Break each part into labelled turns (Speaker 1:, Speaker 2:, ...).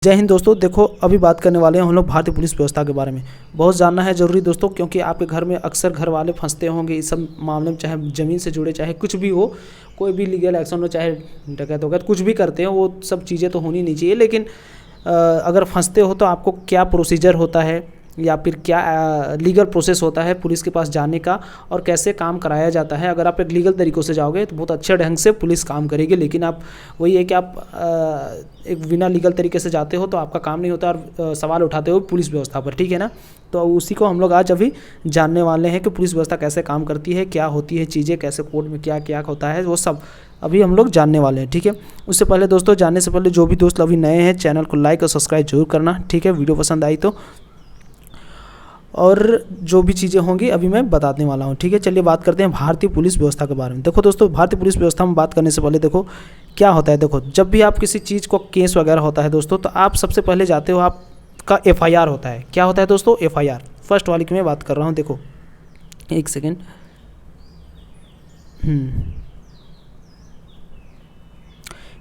Speaker 1: जय हिंद दोस्तों। देखो अभी बात करने वाले हैं हम लोग भारतीय पुलिस व्यवस्था के बारे में। बहुत जानना है ज़रूरी दोस्तों, क्योंकि आपके घर में अक्सर घर वाले फंसते होंगे इस सब मामले में, चाहे ज़मीन से जुड़े चाहे कुछ भी हो, कोई भी लीगल एक्शन हो, चाहे डकैत वगैरह कुछ भी करते हो, वो सब चीज़ें तो होनी नहीं चाहिए। लेकिन अगर फंसते हो तो आपको क्या प्रोसीजर होता है या फिर क्या लीगल प्रोसेस होता है पुलिस के पास जाने का, और कैसे काम कराया जाता है। अगर आप एक लीगल तरीक़ों से जाओगे तो बहुत अच्छे ढंग से पुलिस काम करेगी, लेकिन आप वही है कि आप एक बिना लीगल तरीके से जाते हो तो आपका काम नहीं होता, और सवाल उठाते हो पुलिस व्यवस्था पर, ठीक है ना। तो उसी को हम लोग आज अभी जानने वाले हैं कि पुलिस व्यवस्था कैसे काम करती है, क्या होती है चीज़ें, कैसे कोर्ट में क्या क्या होता है, वो सब अभी हम लोग जानने वाले हैं, ठीक है। उससे पहले दोस्तों, जानने से पहले जो भी दोस्त अभी नए हैं चैनल को लाइक और सब्सक्राइब जरूर करना, ठीक है। वीडियो पसंद आई तो, और जो भी चीज़ें होंगी अभी मैं बताने वाला हूँ, ठीक है। चलिए बात करते हैं भारतीय पुलिस व्यवस्था के बारे में। देखो दोस्तों, भारतीय पुलिस व्यवस्था में बात करने से पहले देखो क्या होता है। देखो जब भी आप किसी चीज़ को केस वगैरह होता है दोस्तों, तो आप सबसे पहले जाते हो, आपका FIR होता है। क्या होता है दोस्तों? FIR। फर्स्ट वाली की मैं बात कर रहा हूँ। देखो एक सेकेंड।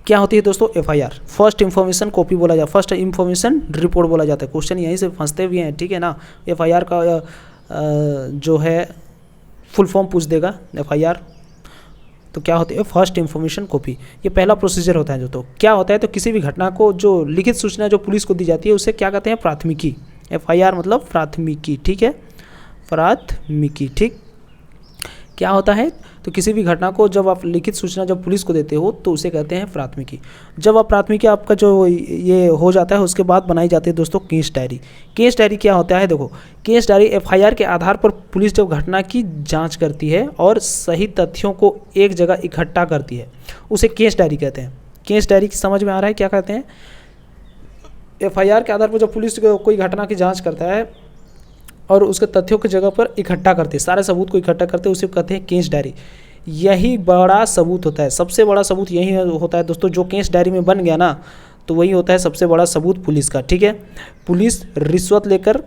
Speaker 1: क्या होती है दोस्तों? FIR, फर्स्ट इन्फॉर्मेशन कॉपी बोला जाता है, फर्स्ट इन्फॉर्मेशन रिपोर्ट बोला जाता है। क्वेश्चन यहीं से फंसते भी हैं, ठीक है ना। FIR का जो है फुल फॉर्म पूछ देगा FIR। तो क्या होती है? First information copy. ये पहला प्रोसीजर होता है। जो तो क्या होता है, तो किसी भी घटना को जो लिखित सूचना जो पुलिस को दी जाती है उसे क्या कहते हैं? प्राथमिकी। FIR मतलब प्राथमिकी, ठीक है, प्राथमिकी, ठीक। क्या होता है, तो किसी भी घटना को जब आप लिखित सूचना जब पुलिस को देते हो तो उसे कहते हैं प्राथमिकी। जब आप प्राथमिकी आपका जो ये हो जाता है, उसके बाद बनाई जाती है दोस्तों केस डायरी। केस डायरी क्या होता है? देखो केस डायरी FIR के आधार पर पुलिस जब घटना की जांच करती है और सही तथ्यों को एक जगह इकट्ठा करती है, उसे केस डायरी कहते हैं। केस डायरी समझ में आ रहा है क्या कहते हैं? FIR के आधार पर जब पुलिस कोई घटना की जाँच करता है और उसके तथ्यों की जगह पर इकट्ठा करते हैं, सारे सबूत को इकट्ठा करते हैं, उसे कहते हैं केस डायरी। यही बड़ा सबूत होता है, सबसे बड़ा सबूत यही होता है दोस्तों। जो केस डायरी में बन गया ना, तो वही होता है सबसे बड़ा सबूत पुलिस का, ठीक है। पुलिस रिश्वत लेकर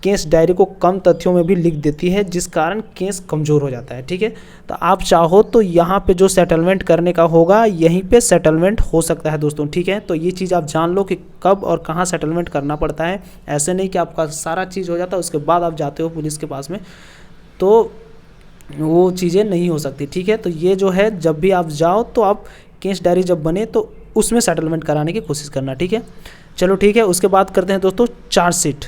Speaker 1: केस डायरी को कम तथ्यों में भी लिख देती है, जिस कारण केस कमज़ोर हो जाता है, ठीक है। तो आप चाहो तो यहाँ पे जो सेटलमेंट करने का होगा, यहीं पे सेटलमेंट हो सकता है दोस्तों, ठीक है। तो ये चीज़ आप जान लो कि कब और कहाँ सेटलमेंट करना पड़ता है। ऐसे नहीं कि आपका सारा चीज़ हो जाता है उसके बाद आप जाते हो पुलिस के पास में, तो वो चीज़ें नहीं हो सकती, ठीक है। तो ये जो है, जब भी आप जाओ तो आप केस डायरी जब बने तो उसमें सेटलमेंट कराने की कोशिश करना, ठीक है। चलो ठीक है। उसके बाद करते हैं दोस्तों चार्जशीट।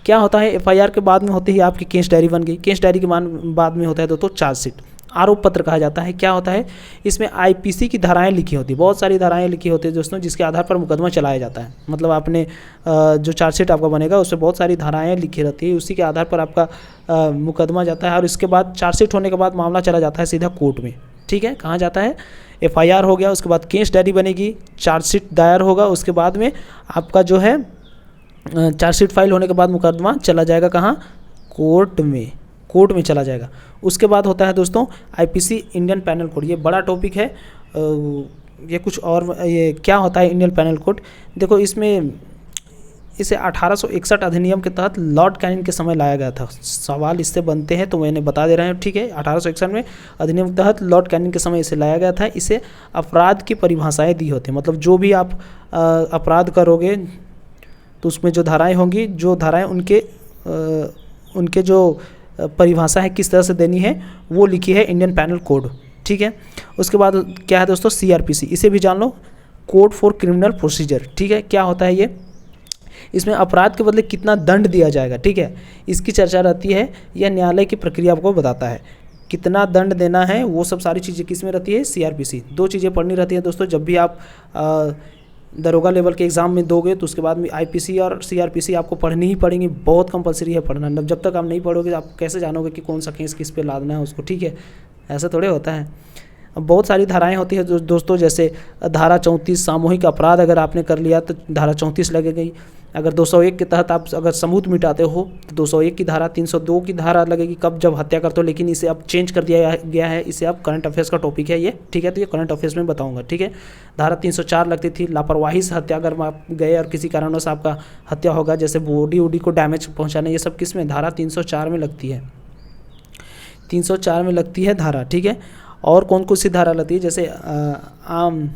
Speaker 1: क्या होता है? FIR के बाद में होती है आपकी केस डायरी बन गई। केस डायरी के बाद में होता है दोस्तों चार्जशीट। आरोप पत्र कहा जाता है। क्या होता है? इसमें IPC की धाराएं लिखी होती है, बहुत सारी धाराएं लिखी होती है दोस्तों, जिसके आधार पर मुकदमा चलाया जाता है। मतलब आपने जो चार्जशीट आपका बनेगा उसमें बहुत सारी धाराएं लिखी रहती है, उसी के आधार पर आपका मुकदमा जाता है। और इसके बाद चार्जशीट होने के बाद मामला चला जाता है सीधा कोर्ट में, ठीक है। कहाँ जाता है? FIR हो गया, उसके बाद केस डायरी बनेगी, चार्जशीट दायर होगा, उसके बाद में आपका जो है चार्जशीट फाइल होने के बाद मुकदमा चला जाएगा कहाँ? कोर्ट में, कोर्ट में चला जाएगा। उसके बाद होता है दोस्तों IPC इंडियन पैनल कोड। ये बड़ा टॉपिक है, ये कुछ और ये क्या होता है इंडियन पैनल कोड? देखो इसमें इसे 1861 अधिनियम के तहत लॉर्ड कैनिंग के समय लाया गया था। सवाल इससे बनते हैं तो मैंने बता दे रहे हैं, ठीक है। 1861 में अधिनियम के तहत लॉर्ड कैनिंग के समय इसे लाया गया था। इसे अपराध की परिभाषाएँ दी होती हैं, मतलब जो भी आप अपराध करोगे तो उसमें जो धाराएं होंगी, जो धाराएं उनके जो परिभाषा है किस तरह से देनी है, वो लिखी है इंडियन पैनल कोड, ठीक है। उसके बाद क्या है दोस्तों? CRPC। इसे भी जान लो, कोड फॉर क्रिमिनल प्रोसीजर, ठीक है। क्या होता है ये? इसमें अपराध के बदले कितना दंड दिया जाएगा, ठीक है, इसकी चर्चा रहती है। यह न्यायालय की प्रक्रिया को बताता है, कितना दंड देना है, वो सब सारी चीज़ें किस में रहती है? CRPC। दो चीज़ें पढ़नी रहती है दोस्तों जब भी आप दरोगा लेवल के एग्ज़ाम में दोगे, तो उसके बाद में IPC और CRPC आपको पढ़नी ही पड़ेंगी, बहुत कंपलसरी है पढ़ना। जब तक आप नहीं पढ़ोगे आप कैसे जानोगे कि कौन सा केस किस पे लादना है उसको, ठीक है। ऐसा थोड़े होता है। अब बहुत सारी धाराएं होती है दोस्तों, जैसे धारा 34 सामूहिक अपराध अगर आपने कर लिया तो धारा 34 लगेगी। अगर 201 के तहत आप अगर सबूत मिटाते हो तो 201 की धारा, 302 की धारा लगेगी कब? जब हत्या करते हो। लेकिन इसे अब चेंज कर दिया गया है, इसे अब करंट अफेयर्स का टॉपिक है ये, ठीक है। तो ये करंट अफेयर्स में बताऊंगा, ठीक है। धारा 304 लगती थी लापरवाही से हत्या, अगर आप गए और किसी कारणवश आपका हत्या होगा, जैसे बॉडी को डैमेज पहुँचाना, ये सब किस में? धारा 304 में लगती है, 304 में लगती है धारा, ठीक है। और कौन कौन सी धारा लगती है? जैसे आम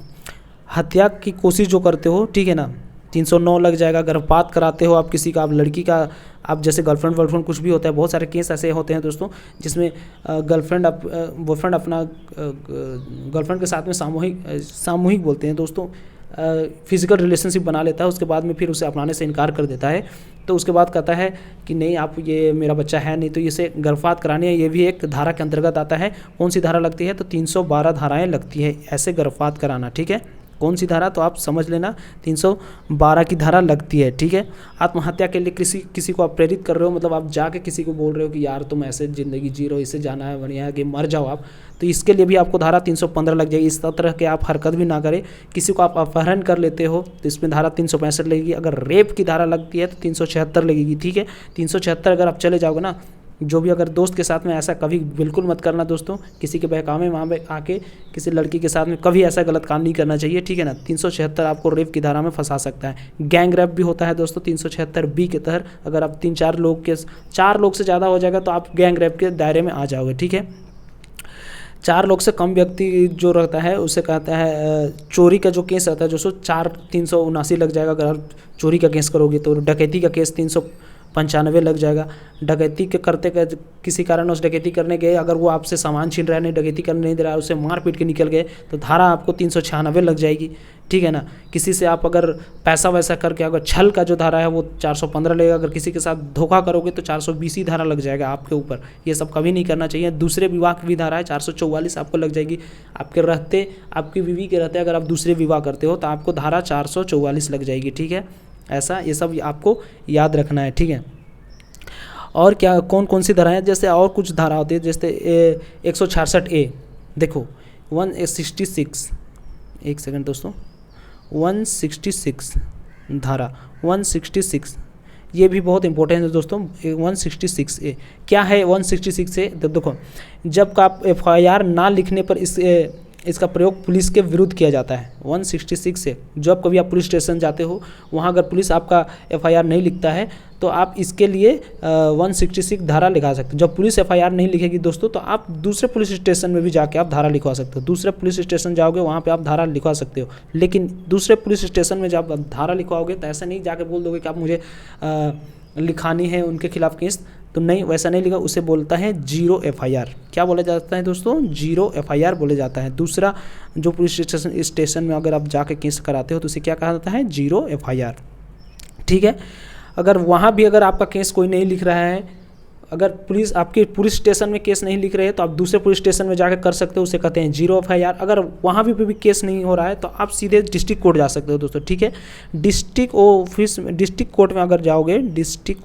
Speaker 1: हत्या की कोशिश जो करते हो, ठीक है ना, 309 लग जाएगा। गर्भपात कराते हो आप किसी का, आप लड़की का, आप जैसे गर्लफ्रेंड वर्लफ्रेंड कुछ भी होता है, बहुत सारे केस ऐसे होते हैं दोस्तों जिसमें गर्लफ्रेंड बॉयफ्रेंड अपना गर्लफ्रेंड के साथ में सामूहिक बोलते हैं दोस्तों, फिजिकल रिलेशनशिप बना लेता है, उसके बाद में फिर उसे अपनाने से इनकार कर देता है। तो उसके बाद कहता है कि नहीं आप ये मेरा बच्चा है नहीं, तो इसे गर्भपात करानी है, ये भी एक धारा के अंतर्गत आता है। कौन सी धारा लगती है? तो 312 धाराएं लगती है ऐसे गर्भपात कराना, ठीक है। कौन सी धारा? तो आप समझ लेना 312 की धारा लगती है, ठीक है। आत्महत्या के लिए किसी को आप प्रेरित कर रहे हो, मतलब आप जाके किसी को बोल रहे हो कि यार तुम ऐसे ज़िंदगी जी रहे हो, इससे जाना है, बढ़िया है कि मर जाओ आप, तो इसके लिए भी आपको धारा 315 लग जाएगी। इस तरह के आप हरकत भी ना करें। किसी को आप अपहरण कर लेते हो तो इसमें धारा 365 लगेगी। अगर रेप की धारा लगती है तो 376 लगेगी, ठीक है। 376 अगर आप चले जाओगे ना, जो भी अगर दोस्त के साथ में ऐसा कभी बिल्कुल मत करना दोस्तों, किसी के बहकावे में वहाँ पे आके किसी लड़की के साथ में कभी ऐसा गलत काम नहीं करना चाहिए, ठीक है ना। 376 आपको रेप की धारा में फंसा सकता है। गैंग रेप भी होता है दोस्तों 376 बी के तहत। अगर आप 4 लोग से ज़्यादा हो जाएगा तो आप गैंग रेप के दायरे में आ जाओगे, ठीक है। 4 लोग से कम व्यक्ति जो रहता है उसे कहता है चोरी का जो केस रहता है दोस्तों 379 लग जाएगा। अगर आप चोरी का केस करोगे तो डकैती का केस 395 लग जाएगा। डकैती के करते किसी कारण उस डकैती करने गए, अगर वो आपसे सामान छीन रहा है, नहीं डकैती करने नहीं दे रहा है, उसे मार पीट के निकल गए तो धारा आपको 396 लग जाएगी, ठीक है ना। किसी से आप अगर पैसा वैसा करके अगर छल का जो धारा है वो 415 लगेगा। अगर किसी के साथ धोखा करोगे तो 420 धारा लग जाएगा आपके ऊपर। ये सब कभी नहीं करना चाहिए। दूसरे विवाह की भी धारा है 444 आपको लग जाएगी। आपकी बीवी के रहते अगर आप दूसरे विवाह करते हो तो आपको धारा 444 लग जाएगी, ठीक है। ऐसा ये सब आपको याद रखना है, ठीक है। और क्या कौन कौन सी धाराएं, जैसे और कुछ धारा होती है, जैसे 166A देखो 166, एक सेकंड दोस्तों, 166 धारा 166 ये भी बहुत इंपॉर्टेंट है दोस्तों। 166A क्या है? 166A तो देखो, जब आप FIR ना लिखने पर इसका प्रयोग पुलिस के विरुद्ध किया जाता है। 166 से जब कभी आप पुलिस स्टेशन जाते हो, वहाँ अगर पुलिस आपका FIR नहीं लिखता है तो आप इसके लिए 166 धारा लिखा सकते हो। जब पुलिस FIR नहीं लिखेगी दोस्तों तो आप दूसरे पुलिस स्टेशन में भी जाके आप धारा लिखवा सकते हो। दूसरे पुलिस स्टेशन जाओगे वहाँ पे आप धारा लिखवा सकते हो, लेकिन दूसरे पुलिस स्टेशन में जब आप धारा लिखवाओगे तो ऐसा नहीं जाके बोल दोगे कि आप मुझे लिखानी है उनके खिलाफ केस, तो नहीं, वैसा नहीं लिखा, उसे बोलता है 0 FIR। क्या बोला जाता है दोस्तों? 0 FIR बोले जाता है। दूसरा जो पुलिस स्टेशन में अगर आप जाके केस कराते हो तो उसे क्या कहा जाता है? 0 FIR, ठीक है। अगर वहाँ भी अगर आपका केस कोई नहीं लिख रहा है, अगर पुलिस आपके पुलिस स्टेशन में केस नहीं लिख रहे हैं तो आप दूसरे पुलिस स्टेशन में जाकर कर सकते हो, उसे कहते हैं 0 FIR। अगर वहाँ भी केस नहीं हो रहा है तो आप सीधे डिस्ट्रिक्ट कोर्ट जा सकते हो दोस्तों, ठीक है। डिस्ट्रिक्ट कोर्ट में अगर जाओगे, डिस्ट्रिक्ट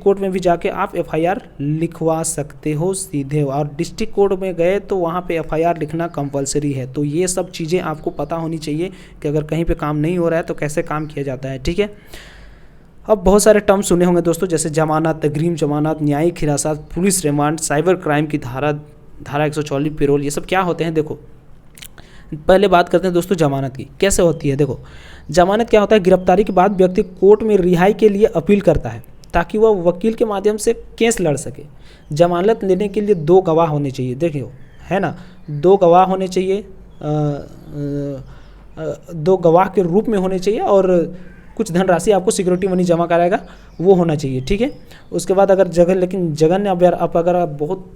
Speaker 1: कोर्ट में भी जाके आप FIR लिखवा सकते हो सीधे, और डिस्ट्रिक्ट कोर्ट में गए तो वहाँ पे FIR लिखना कंपलसरी है। तो ये सब चीज़ें आपको पता होनी चाहिए कि अगर कहीं पे काम नहीं हो रहा है तो कैसे काम किया जाता है, ठीक है। अब बहुत सारे टर्म सुने होंगे दोस्तों, जैसे जमानत, अग्रिम जमानत, न्यायिक हिरासत, पुलिस रिमांड, साइबर क्राइम की धारा 144 पेरोल, ये सब क्या होते हैं? देखो पहले बात करते हैं दोस्तों जमानत की, कैसे होती है। देखो जमानत क्या होता है? गिरफ्तारी के बाद व्यक्ति कोर्ट में रिहाई के लिए अपील करता है ताकि वह वकील के माध्यम से केस लड़ सके। जमानत लेने के लिए 2 गवाह होने चाहिए, देखियो है ना, 2 गवाह होने चाहिए, 2 गवाह के रूप में होने चाहिए, और कुछ धनराशि आपको सिक्योरिटी मनी जमा कराएगा वो होना चाहिए, ठीक है। उसके बाद अगर जगन ने अगर आप बहुत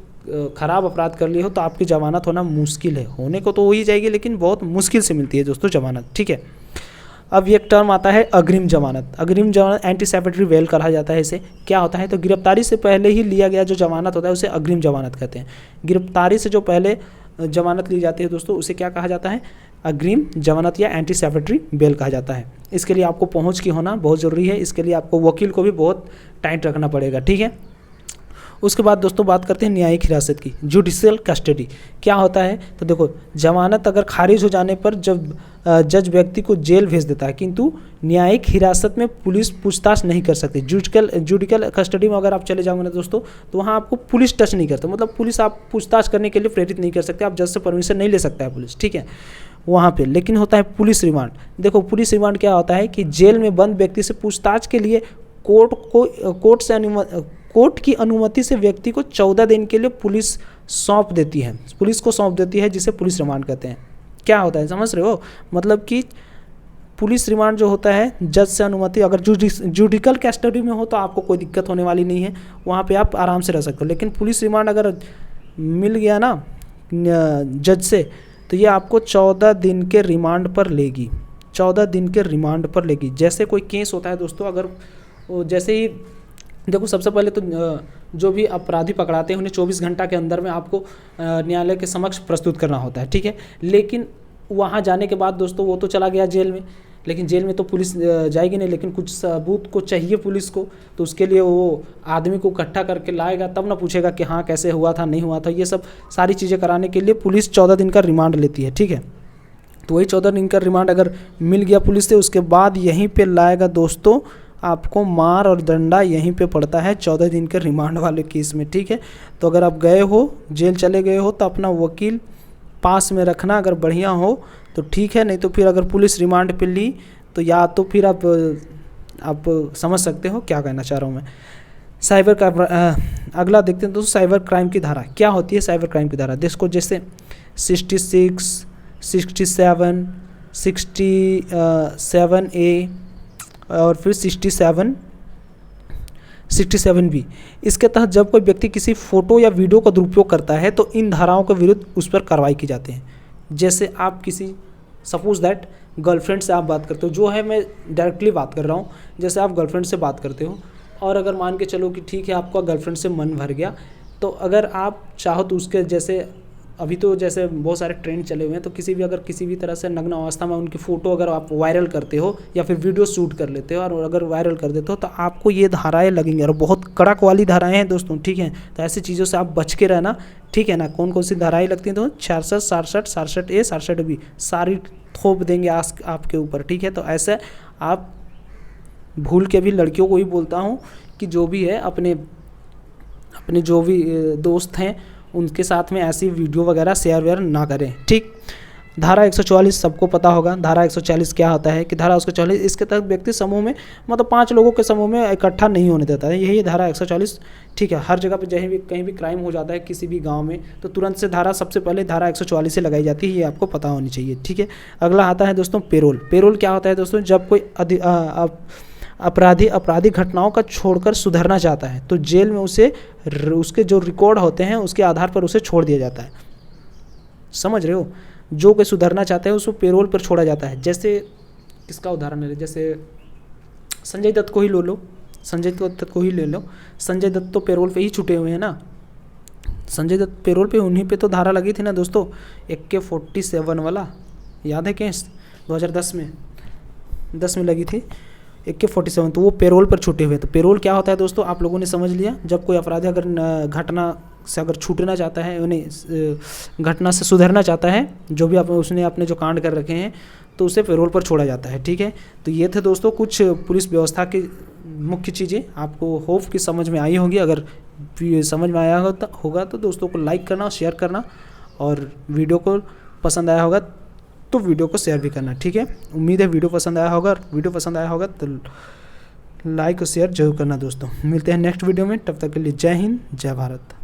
Speaker 1: खराब अपराध कर लिए हो तो आपकी जमानत होना मुश्किल है, होने को तो हो ही जाएगी लेकिन बहुत मुश्किल से मिलती है दोस्तों जमानत, ठीक है। अब एक टर्म आता है अग्रिम जमानत। अग्रिम जमानत एंटीसिपेटरी बेल कहा जाता है इसे। क्या होता है? तो गिरफ्तारी से पहले ही लिया गया जो जमानत होता है उसे अग्रिम जमानत कहते हैं। गिरफ्तारी से जो पहले जमानत ली जाती है दोस्तों उसे क्या कहा जाता है? अग्रिम जमानत या एंटीसिपेटरी बेल कहा जाता है। इसके लिए आपको पहुंच की होना बहुत ज़रूरी है, इसके लिए आपको वकील को भी बहुत टाइट रखना पड़ेगा, ठीक है। उसके बाद दोस्तों बात करते हैं न्यायिक हिरासत की, जुडिशियल कस्टडी। क्या होता है? तो देखो जमानत अगर खारिज हो जाने पर जब जज व्यक्ति को जेल भेज देता है, किंतु न्यायिक हिरासत में पुलिस पूछताछ नहीं कर सकती। जुडिकल कस्टडी में अगर आप चले जाओगे ना दोस्तों तो वहाँ आपको पुलिस टच नहीं करता, मतलब पुलिस आप पूछताछ करने के लिए प्रेरित नहीं कर सकते, आप जज से परमिशन नहीं ले सकता है पुलिस, ठीक है वहाँ पे। लेकिन होता है पुलिस रिमांड। देखो पुलिस रिमांड क्या होता है कि जेल में बंद व्यक्ति से पूछताछ के लिए कोर्ट की अनुमति से व्यक्ति को 14 दिन के लिए पुलिस को सौंप देती है, जिसे पुलिस रिमांड कहते हैं। क्या होता है समझ रहे हो? मतलब कि पुलिस रिमांड जो होता है जज से अनुमति, अगर जुडिकल कस्टडी में हो तो आपको कोई दिक्कत होने वाली नहीं है, वहाँ पे आप आराम से रह सकते हो। लेकिन पुलिस रिमांड अगर मिल गया ना जज से, तो ये आपको 14 दिन के रिमांड पर लेगी, 14 दिन के रिमांड पर लेगी। जैसे कोई केस होता है दोस्तों, अगर जैसे ही देखो, सबसे पहले तो जो भी अपराधी पकड़ाते हैं उन्हें 24 घंटा के अंदर में आपको न्यायालय के समक्ष प्रस्तुत करना होता है, ठीक है। लेकिन वहाँ जाने के बाद दोस्तों वो तो चला गया जेल में, लेकिन जेल में तो पुलिस जाएगी नहीं, लेकिन कुछ सबूत को चाहिए पुलिस को, तो उसके लिए वो आदमी को इकट्ठा करके लाएगा, तब ना पूछेगा कि हाँ कैसे हुआ था नहीं हुआ था। ये सब सारी चीज़ें कराने के लिए पुलिस 14 दिन का रिमांड लेती है, ठीक है। तो वही 14 दिन का रिमांड अगर मिल गया पुलिस से, उसके बाद यहीं पर लाएगा दोस्तों आपको मार और डंडा यहीं पे पड़ता है 14 दिन के रिमांड वाले केस में, ठीक है। तो अगर आप गए हो जेल चले गए हो तो अपना वकील पास में रखना, अगर बढ़िया हो तो ठीक है, नहीं तो फिर अगर पुलिस रिमांड पे ली तो या तो फिर आप समझ सकते हो क्या कहना चाह रहा हूँ मैं। साइबर क्राइम अगला देखते हैं दोस्तों, साइबर क्राइम की धारा क्या होती है। साइबर क्राइम की धारा देखो, जैसे 66, 67, 67A और फिर 67B। इसके तहत जब कोई व्यक्ति किसी फोटो या वीडियो का दुरुपयोग करता है तो इन धाराओं के विरुद्ध उस पर कार्रवाई की जाती है। जैसे आप किसी सपोज दैट गर्लफ्रेंड से आप बात करते हो, जो है मैं डायरेक्टली बात कर रहा हूँ, जैसे आप गर्लफ्रेंड से बात करते हो और अगर मान के चलो कि ठीक है आपका गर्लफ्रेंड से मन भर गया, तो अगर आप चाहो तो उसके जैसे अभी तो जैसे बहुत सारे ट्रेंड चले हुए हैं, तो किसी भी तरह से नग्न अवस्था में उनकी फ़ोटो अगर आप वायरल करते हो या फिर वीडियो शूट कर लेते हो और अगर वायरल कर देते हो तो आपको ये धाराएं लगेंगी, और बहुत कड़क वाली धाराएं हैं दोस्तों, ठीक है। तो ऐसी चीज़ों से आप बच के रहना, ठीक है ना। कौन कौन सी धाराएं लगती हैं तो 66, 67, 67A, 67B सारी थोप देंगे आपके ऊपर, ठीक है। तो ऐसे आप भूल के भी लड़कियों को ही बोलता हूँ कि जो भी है अपने जो भी दोस्त हैं उनके साथ में ऐसी वीडियो वगैरह शेयर वेयर ना करें, ठीक। धारा 144 सबको पता होगा। धारा 144 क्या होता है कि धारा 144 इसके तहत व्यक्ति समूह में मतलब 5 लोगों के समूह में इकट्ठा नहीं होने देता है, यही धारा 144, ठीक है। हर जगह पे कहीं भी क्राइम हो जाता है किसी भी गांव में तो तुरंत से सबसे पहले धारा 144 से लगाई जाती है, ये आपको पता होनी चाहिए, ठीक है। अगला आता है दोस्तों पेरोल। पेरोल क्या होता है दोस्तों, जब कोई अपराधी घटनाओं का छोड़कर सुधरना चाहता है तो जेल में उसके जो रिकॉर्ड होते हैं उसके आधार पर उसे छोड़ दिया जाता है, समझ रहे हो। जो कोई सुधरना चाहता है उसको पेरोल पर छोड़ा जाता है। जैसे किसका उदाहरण ले, जैसे संजय दत्त को ही ले लो, संजय दत्त तो पेरोल पे ही छूटे हुए हैं ना। संजय दत्त पेरोल पे, उन्हीं पे तो धारा लगी थी ना दोस्तों, AK-47 वाला, याद है केस 2010 में लगी थी AK-47, तो वो पेरोल पर छूटे हुए। तो पेरोल क्या होता है दोस्तों, आप लोगों ने समझ लिया। जब कोई अपराधी अगर घटना से अगर छूटना चाहता है, उन्हें घटना से सुधरना चाहता है, जो भी उसने अपने जो कांड कर रखे हैं, तो उसे पेरोल पर छोड़ा जाता है, ठीक है। तो ये थे दोस्तों कुछ पुलिस व्यवस्था की मुख्य चीज़ें, आपको होप कि समझ में आई होगी। अगर समझ में आया होगा तो दोस्तों को लाइक करना, शेयर करना, और वीडियो को पसंद आया होगा तो वीडियो को शेयर भी करना, ठीक है। उम्मीद है वीडियो पसंद आया होगा तो लाइक और शेयर जरूर करना दोस्तों। मिलते हैं नेक्स्ट वीडियो में, तब तक के लिए जय हिंद, जय भारत।